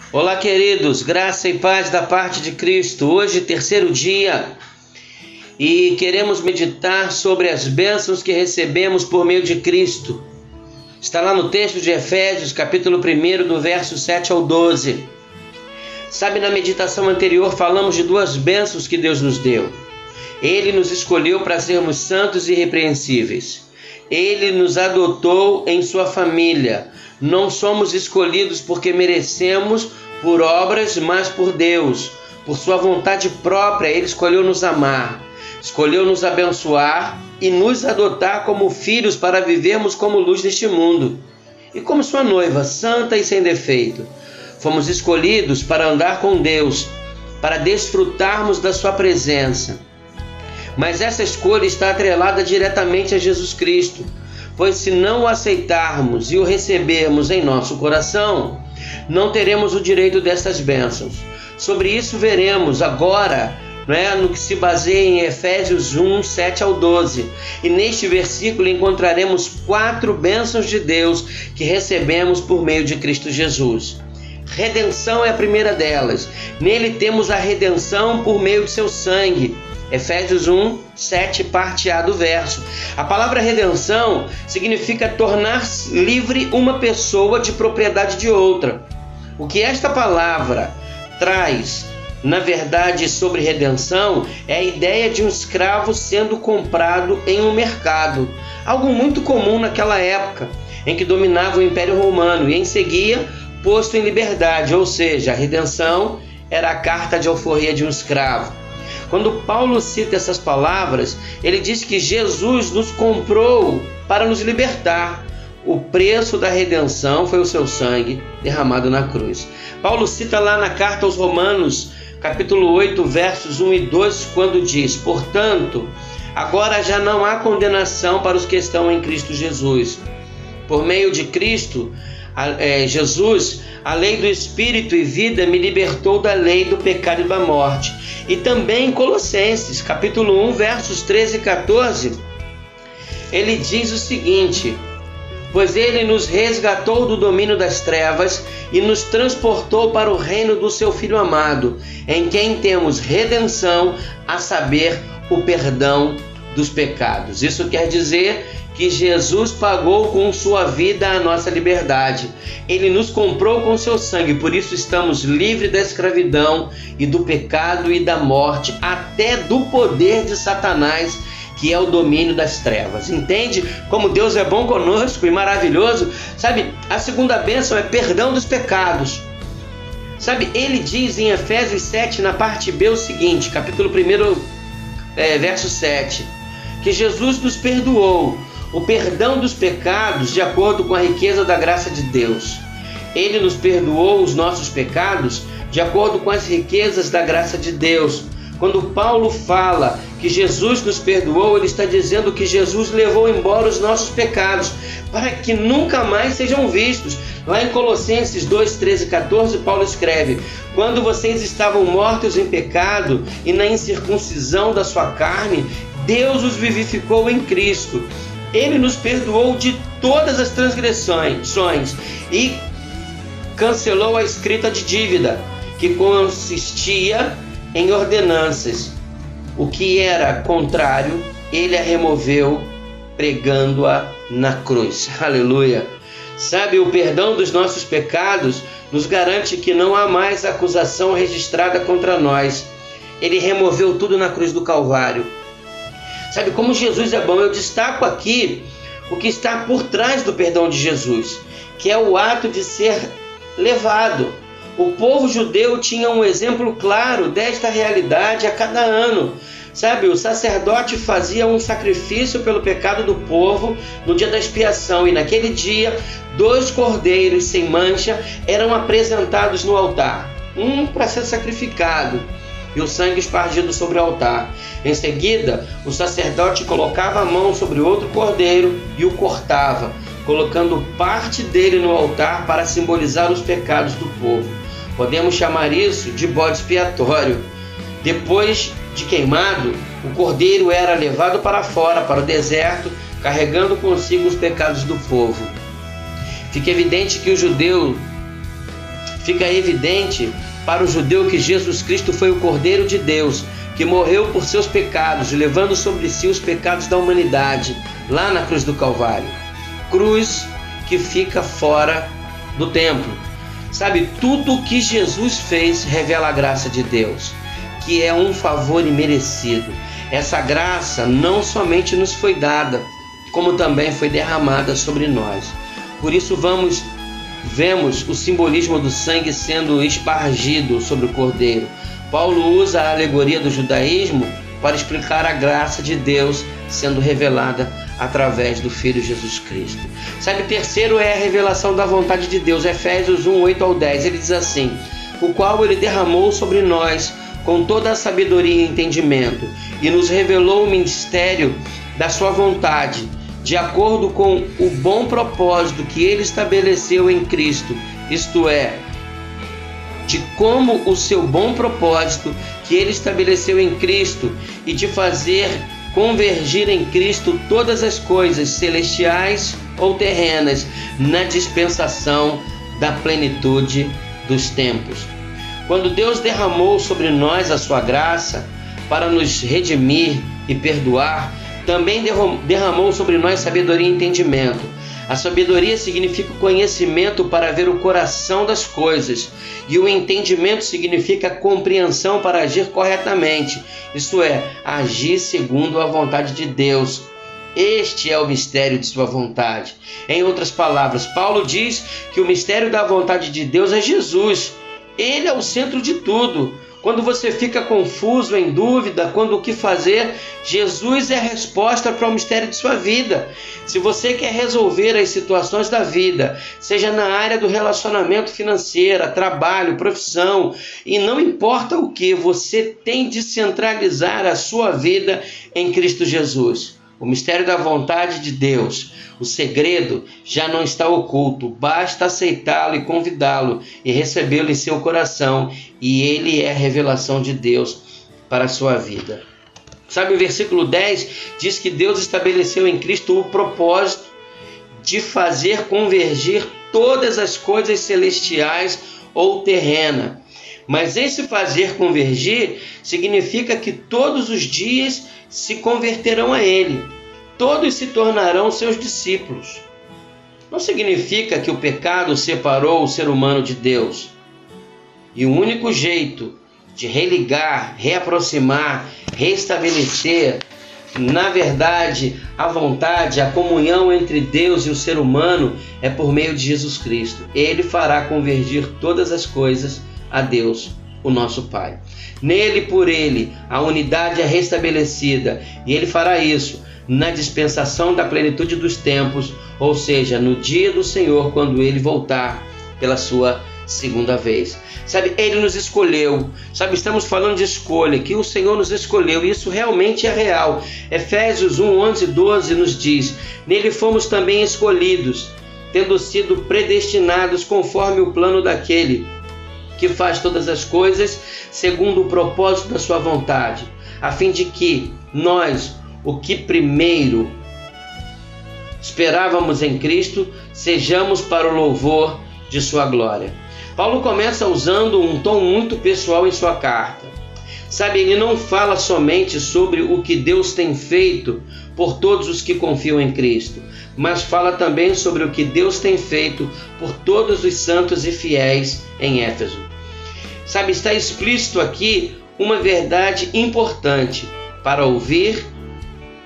Olá, queridos, graça e paz da parte de Cristo. Hoje, terceiro dia, e queremos meditar sobre as bênçãos que recebemos por meio de Cristo. Está lá no texto de Efésios, capítulo 1, do verso 7 ao 12. Sabe, na meditação anterior falamos de duas bênçãos que Deus nos deu. Ele nos escolheu para sermos santos e irrepreensíveis. Ele nos adotou em sua família. Não somos escolhidos porque merecemos por obras, mas por Deus. Por sua vontade própria, Ele escolheu nos amar, escolheu nos abençoar e nos adotar como filhos para vivermos como luz neste mundo. E como sua noiva, santa e sem defeito, fomos escolhidos para andar com Deus, para desfrutarmos da sua presença. Mas essa escolha está atrelada diretamente a Jesus Cristo, pois se não o aceitarmos e o recebermos em nosso coração, não teremos o direito dessas bênçãos. Sobre isso veremos agora, no que se baseia em Efésios 1, 7 ao 12. E neste versículo encontraremos 4 bênçãos de Deus que recebemos por meio de Cristo Jesus. Redenção é a primeira delas. Nele temos a redenção por meio de seu sangue. Efésios 1, 7, parte A do verso. A palavra redenção significa tornar livre uma pessoa de propriedade de outra. O que esta palavra traz, na verdade, sobre redenção, é a ideia de um escravo sendo comprado em um mercado. Algo muito comum naquela época, em que dominava o Império Romano, e em seguida posto em liberdade, ou seja, a redenção era a carta de alforria de um escravo. Quando Paulo cita essas palavras, ele diz que Jesus nos comprou para nos libertar. O preço da redenção foi o seu sangue derramado na cruz. Paulo cita lá na carta aos Romanos, capítulo 8, versos 1 e 2, quando diz: portanto, agora já não há condenação para os que estão em Cristo Jesus. Por meio de Cristo Jesus, a lei do Espírito e vida me libertou da lei do pecado e da morte. E também em Colossenses, capítulo 1, versos 13 e 14, ele diz o seguinte: pois ele nos resgatou do domínio das trevas e nos transportou para o reino do seu Filho amado, em quem temos redenção, a saber, o perdão dos pecados. Isso quer dizer que Jesus pagou com sua vida a nossa liberdade. Ele nos comprou com seu sangue, por isso estamos livres da escravidão e do pecado e da morte, até do poder de Satanás, que é o domínio das trevas. Entende como Deus é bom conosco e maravilhoso? Sabe, a segunda bênção é perdão dos pecados. Sabe, ele diz em Efésios 7, na parte B, o seguinte, capítulo 1, verso 7, que Jesus nos perdoou o perdão dos pecados de acordo com a riqueza da graça de Deus. Ele nos perdoou os nossos pecados de acordo com as riquezas da graça de Deus. Quando Paulo fala que Jesus nos perdoou, ele está dizendo que Jesus levou embora os nossos pecados para que nunca mais sejam vistos. Lá em Colossenses 2, 13 e 14, Paulo escreve: quando vocês estavam mortos em pecado e na incircuncisão da sua carne, Deus os vivificou em Cristo. Ele nos perdoou de todas as transgressões e cancelou a escrita de dívida, que consistia em ordenanças. O que era contrário, ele a removeu, pregando-a na cruz. Aleluia! Sabe, o perdão dos nossos pecados nos garante que não há mais acusação registrada contra nós. Ele removeu tudo na cruz do Calvário. Sabe como Jesus é bom? Eu destaco aqui o que está por trás do perdão de Jesus, que é o ato de ser levado. O povo judeu tinha um exemplo claro desta realidade a cada ano. Sabe, o sacerdote fazia um sacrifício pelo pecado do povo no dia da expiação, e naquele dia 2 cordeiros sem mancha eram apresentados no altar, um para ser sacrificado e o sangue espargido sobre o altar. Em seguida, o sacerdote colocava a mão sobre outro cordeiro e o cortava, colocando parte dele no altar para simbolizar os pecados do povo. Podemos chamar isso de bode expiatório. Depois de queimado, o cordeiro era levado para fora, para o deserto, carregando consigo os pecados do povo. Fica evidente que o judeu fica evidente para o judeu que Jesus Cristo foi o Cordeiro de Deus, que morreu por seus pecados, levando sobre si os pecados da humanidade, lá na cruz do Calvário. Cruz que fica fora do templo. Sabe, tudo o que Jesus fez revela a graça de Deus, que é um favor imerecido. Essa graça não somente nos foi dada, como também foi derramada sobre nós. Por isso vemos o simbolismo do sangue sendo espargido sobre o Cordeiro. Paulo usa a alegoria do judaísmo para explicar a graça de Deus sendo revelada através do Filho Jesus Cristo. Sabe, terceiro é a revelação da vontade de Deus. Efésios 1, 8 ao 10, ele diz assim: o qual ele derramou sobre nós com toda a sabedoria e entendimento, e nos revelou o mistério da sua vontade, de acordo com o bom propósito que ele estabeleceu em Cristo, isto é, de como o seu bom propósito que ele estabeleceu em Cristo e de fazer convergir em Cristo todas as coisas celestiais ou terrenas na dispensação da plenitude dos tempos. Quando Deus derramou sobre nós a sua graça para nos redimir e perdoar, também derramou sobre nós sabedoria e entendimento. A sabedoria significa o conhecimento para ver o coração das coisas, e o entendimento significa a compreensão para agir corretamente, isto é, agir segundo a vontade de Deus. Este é o mistério de sua vontade. Em outras palavras, Paulo diz que o mistério da vontade de Deus é Jesus. Ele é o centro de tudo. Quando você fica confuso, em dúvida, quando o que fazer, Jesus é a resposta para o mistério de sua vida. Se você quer resolver as situações da vida, seja na área do relacionamento financeiro, trabalho, profissão, e não importa o que, você tem de centralizar a sua vida em Cristo Jesus. O mistério da vontade de Deus, o segredo já não está oculto, basta aceitá-lo e convidá-lo e recebê-lo em seu coração, e ele é a revelação de Deus para a sua vida. Sabe, o versículo 10 diz que Deus estabeleceu em Cristo o propósito de fazer convergir todas as coisas celestiais ou terrenas. Mas esse fazer convergir significa que todos os dias se converterão a Ele. Todos se tornarão seus discípulos. Não significa que o pecado separou o ser humano de Deus. E o único jeito de religar, reaproximar, restabelecer, na verdade, a vontade, a comunhão entre Deus e o ser humano é por meio de Jesus Cristo. Ele fará convergir todas as coisas a Deus, o nosso Pai. Nele, por Ele, a unidade é restabelecida, e Ele fará isso na dispensação da plenitude dos tempos, ou seja, no dia do Senhor, quando Ele voltar pela sua segunda vez. Sabe, Ele nos escolheu. Sabe, estamos falando de escolha, que o Senhor nos escolheu, e isso realmente é real. Efésios 1, 11 e 12 nos diz: nele fomos também escolhidos, tendo sido predestinados conforme o plano daquele que faz todas as coisas segundo o propósito da sua vontade, a fim de que nós, o que primeiro esperávamos em Cristo, sejamos para o louvor de sua glória. Paulo começa usando um tom muito pessoal em sua carta. Sabe, ele não fala somente sobre o que Deus tem feito por todos os que confiam em Cristo, mas fala também sobre o que Deus tem feito por todos os santos e fiéis em Éfeso. Sabe, está explícito aqui uma verdade importante. Para ouvir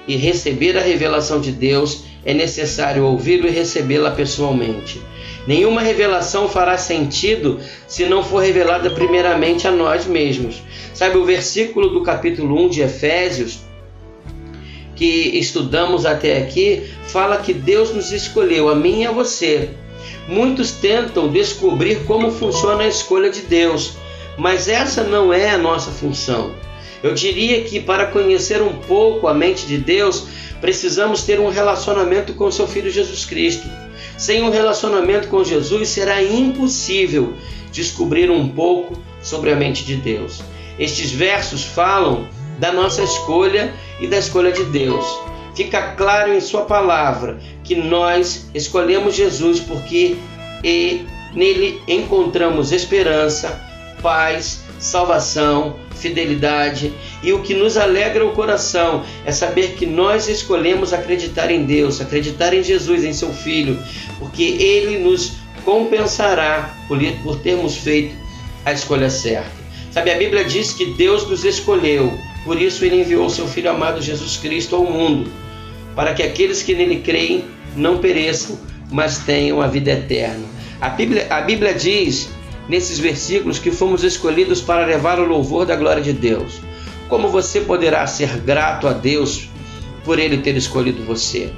e receber a revelação de Deus, é necessário ouvi-lo e recebê-la pessoalmente. Nenhuma revelação fará sentido se não for revelada primeiramente a nós mesmos. Sabe, o versículo do capítulo 1 de Efésios, que estudamos até aqui, fala que Deus nos escolheu, a mim e a você. Muitos tentam descobrir como funciona a escolha de Deus, mas essa não é a nossa função. Eu diria que para conhecer um pouco a mente de Deus, precisamos ter um relacionamento com seu Filho Jesus Cristo. Sem um relacionamento com Jesus, será impossível descobrir um pouco sobre a mente de Deus. Estes versos falam da nossa escolha e da escolha de Deus. Fica claro em sua palavra que nós escolhemos Jesus porque Nele encontramos esperança, paz, salvação, fidelidade, e o que nos alegra o coração é saber que nós escolhemos acreditar em Deus, acreditar em Jesus, em seu Filho, porque Ele nos compensará por termos feito a escolha certa. Sabe, a Bíblia diz que Deus nos escolheu, por isso Ele enviou seu Filho amado Jesus Cristo ao mundo, para que aqueles que nele creem não pereçam, mas tenham a vida eterna. A Bíblia diz nesses versículos que fomos escolhidos para levar o louvor da glória de Deus. Como você poderá ser grato a Deus por Ele ter escolhido você?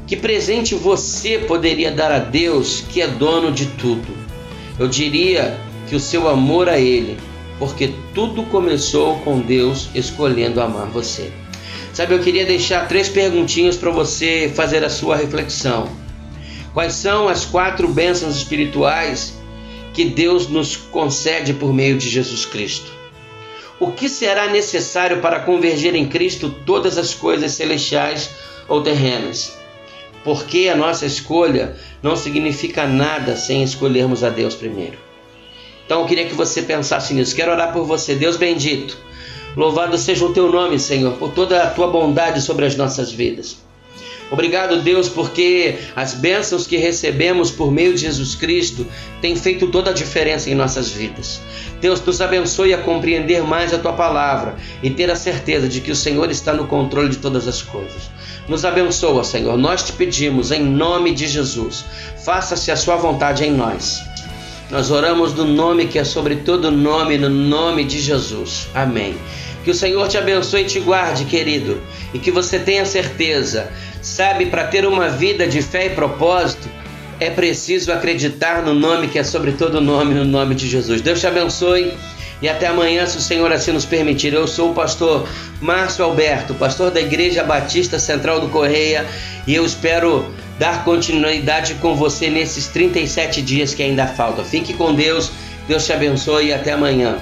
Que presente você poderia dar a Deus, que é dono de tudo? Eu diria que o seu amor a Ele, porque tudo começou com Deus escolhendo amar você. Sabe, eu queria deixar 3 perguntinhas para você fazer a sua reflexão. Quais são as 4 bênçãos espirituais que Deus nos concede por meio de Jesus Cristo? O que será necessário para converger em Cristo todas as coisas celestiais ou terrenas? Porque a nossa escolha não significa nada sem escolhermos a Deus primeiro. Então eu queria que você pensasse nisso. Quero orar por você. Deus bendito, louvado seja o teu nome, Senhor, por toda a tua bondade sobre as nossas vidas. Obrigado, Deus, porque as bênçãos que recebemos por meio de Jesus Cristo têm feito toda a diferença em nossas vidas. Deus, nos abençoe a compreender mais a Tua palavra e ter a certeza de que o Senhor está no controle de todas as coisas. Nos abençoa, Senhor. Nós te pedimos em nome de Jesus. Faça-se a Sua vontade em nós. Nós oramos no nome que é sobre todo nome, no nome de Jesus. Amém. Que o Senhor te abençoe e te guarde, querido, e que você tenha certeza. Sabe, para ter uma vida de fé e propósito, é preciso acreditar no nome que é sobre todo nome, no nome de Jesus. Deus te abençoe e até amanhã, se o Senhor assim nos permitir. Eu sou o pastor Márcio Alberto, pastor da Igreja Batista Central do Correia, e eu espero dar continuidade com você nesses 37 dias que ainda faltam. Fique com Deus, Deus te abençoe e até amanhã.